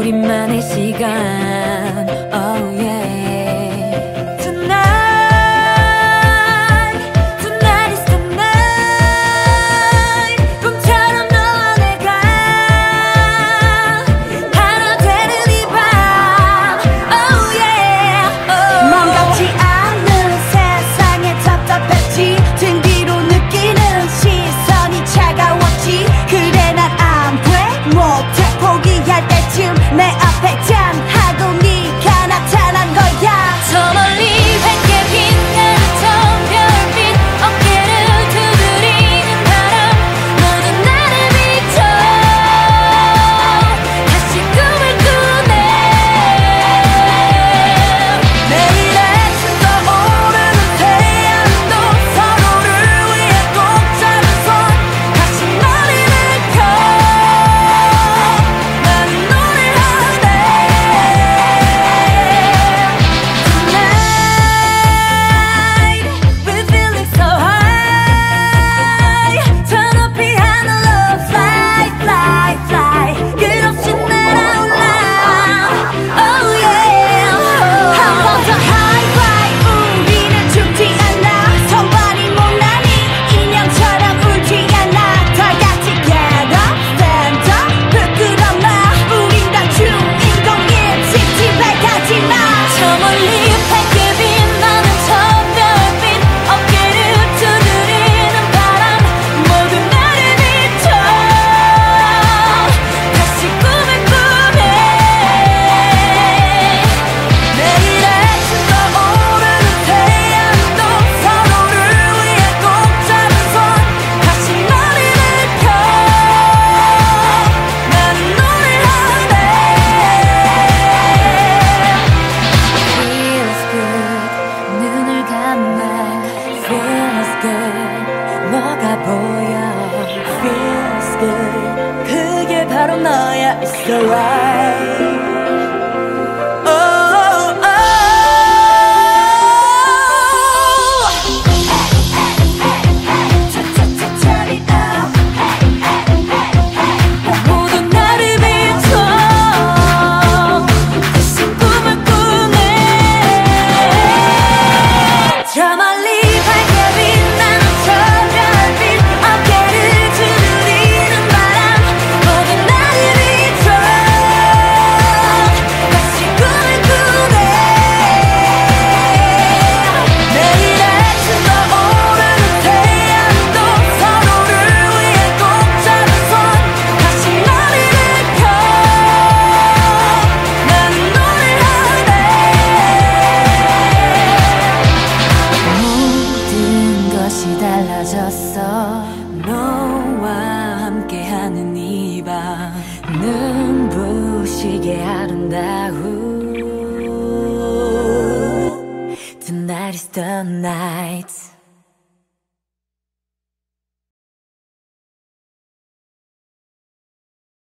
우리만의 시간. Oh yeah. 내 앞에 짠 하고 네가 나타난 거야. 저 멀리 밝게 빛나는 저 별빛, 어깨를 두드리는 바람, 모두 나를 비춰 다시 꿈을 꾸네. 매일 아침 떠오르는 태양도 서로를 위해 꼭 잡은 손, 다시 머리를 펴. 너가 보여. Feels good. 그게 바로 너야. It's alright. 달라졌어. 너와 함께하는 이 밤 눈부시게 아름다운 Tonight is the night.